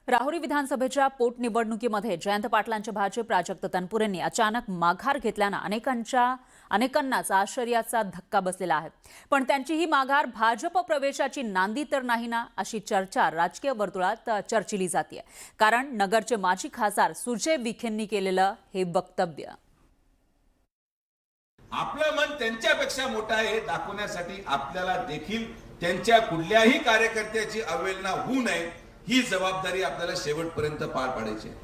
राहुरी विधानसभेच्या पोटनिवडणुकीमध्ये जयंत पाटलांचे भाचे प्राजक्त तनपुरेंनी अचानक माघार घेतल्यानं अनेकांनाच आश्चर्याचा धक्का बसलेला आहे। पण त्यांची ही माघार भाजप प्रवेशाची नांदी तर नाही ना, अशी चर्चा राजकीय वर्तुळात चर्चिली जाते। कारण नगरचे माजी खासदार सुजय विखेंनी केलेलं हे वक्तव्य आपलं मन त्यांच्यापेक्षा मोठं आहे दाखवण्यासाठी आपल्याला देखील त्यांच्या कुठल्याही कार्यकर्त्याची अवहेलना होऊ नये ही जबाबदारी आपल्याला शेवटपर्यंत पार पाडायची आहे।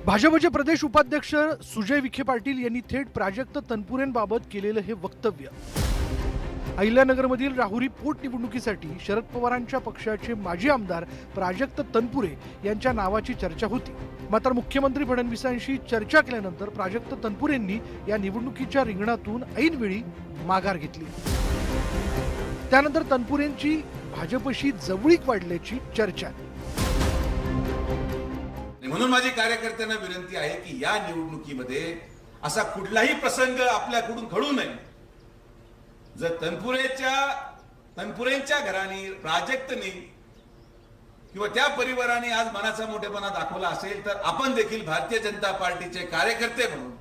भाजपचे प्रदेश उपाध्यक्ष सुजय विखे पाटील यांनी थेट प्राजक्त तनपुरेंबाबत केलेलं हे वक्तव्य अहिल्यानगरमधील राहुरी पोटनिवडणुकीसाठी शरद पवारांच्या पक्षाचे माजी आमदार प्राजक्त तनपुरे यांच्या नावाची चर्चा होती। मात्र मुख्यमंत्री फडणवीसांशी चर्चा केल्यानंतर प्राजक्त तनपुरेंनी या निवडणुकीच्या रिंगणातून ऐनवेळी माघार घेतली। त्यानंतर तनपुरेंची भाजपशी जवळीक वाढल्याची चर्चा। म्हणून माझी कार्यकर्त्यांना विनंती आहे की या निवडणुकीमध्ये असा कुठलाही प्रसंग आपल्याकडून घडू नये। जर तनपुरेंच्या घराने प्राजक्तने किंवा त्या परिवाराने आज मनाचा मोठेपणा दाखवला असेल तर आपण देखील भारतीय जनता पार्टीचे कार्यकर्ते म्हणून,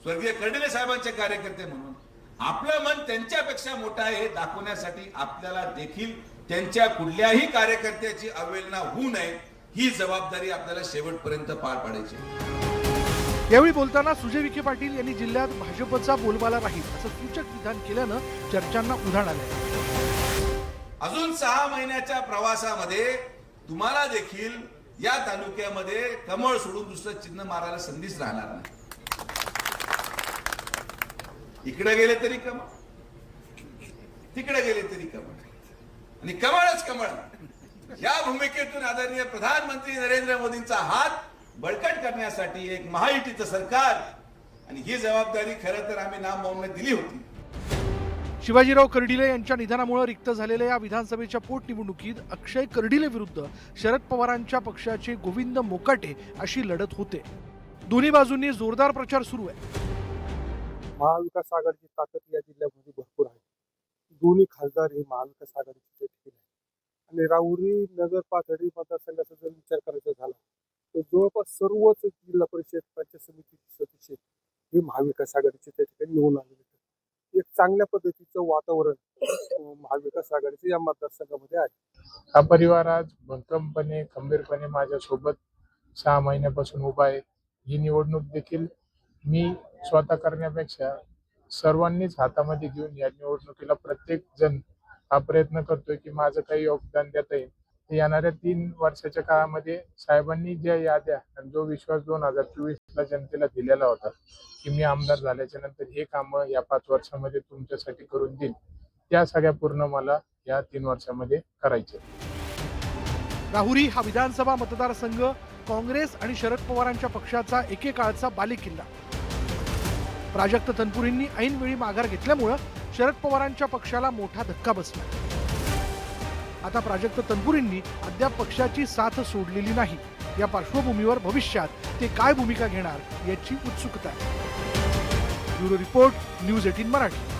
स्वर्गीय कर्डिले साहेबांचे कार्यकर्ते म्हणून आपलं मन त्यांच्यापेक्षा मोठं आहे हे दाखवण्यासाठी आपल्याला देखील त्यांच्या कुठल्याही कार्यकर्त्याची अवहेलना होऊ नये ही जबाबदारी आपल्याला शेवटपर्यंत पार पाडायची आहे। यावेळी बोलताना सुजय विखे पाटील यांनी जिल्ह्यात भाजपचा बोलबाला राहील असं सूचक विधान केल्यानं चर्चांना उधाण आलं। अजून 6 महिन्याच्या प्रवासामध्ये तुम्हाला देखील या तालुक्यामध्ये कमळ सोडून दुसरं चिन्ह मारायला संधीच राहणार नाही। इकडे गेले तरी कमळ, तिकडे गेले तरी कमळ आणि कमळच कमळ। या भूमिकेतून आदरणीय प्रधानमंत्री नरेंद्र मोदींचा हात बळकट करण्यासाठी एक महायुतीचं सरकार आणि ही जबाबदारी खरं तर आम्ही नाममात्र दिली होती। शिवाजीराव कर्डिले यांच्या निधनामुळे रिक्त झालेल्या या विधानसभेच्या पोटनिवडणुकीत अक्षय कर्डिले विरुद्ध शरद पवारांच्या पक्षाचे गोविंद मोकाटे अशी लढत होते। दोन्ही बाजूंनी जोरदार प्रचार सुरू आहे। महाविकास आघाडीची ताकद या जिल्ह्यामध्ये भरपूर आहे। दोन्ही खासदार हे महाविकास आघाडीचे देखील आहे आणि राहुरी नगर पाथर्डी मतदारसंघाचा जर विचार करायचा झाला तर जवळपास सर्वच जिल्हा परिषद पंचायत समितीचे सदस्य हे महाविकास आघाडीचे त्या ठिकाणी निवडून आलेले आहेत। एक चांगल्या पद्धतीचं वातावरण महाविकास आघाडीचे या मतदारसंघामध्ये आहे। हा परिवार आज भक्कमपणे खंबीरपणे माझ्यासोबत 6 महिन्यापासून उभा आहे। ही निवडणूक देखील मी स्वतः करण्यापेक्षा सर्वांनीच हातामध्ये घेऊन या निवडणुकीला प्रत्येक जण हा प्रयत्न करतोय की माझं काही योगदान देता येईल। येणाऱ्या 3 वर्षाच्या काळामध्ये साहेबांनी ज्या याद्या आणि जो विश्वास 2024ला जनतेला दिलेला होता की मी आमदार झाल्याच्या नंतर हे कामं या 5 वर्षामध्ये तुमच्यासाठी करून देईल, त्या सगळ्या पूर्ण मला या 3 वर्षामध्ये करायचे। राहुरी हा विधानसभा मतदारसंघ काँग्रेस आणि शरद पवारांच्या पक्षाचा एकेकाळचा बालेकिल्ला। प्राजक्त तनपुरेंनी ऐनवेळी माघार घेतल्यामुळे शरद पवारांच्या पक्षाला मोठा धक्का बसला। आता प्राजक्त तनपुरेंनी अद्याप पक्षाची साथ सोडलेली नाही। या पार्श्वभूमीवर भविष्यात ते काय भूमिका घेणार याची उत्सुकता आहे। Bureau report, news 18 Marathi.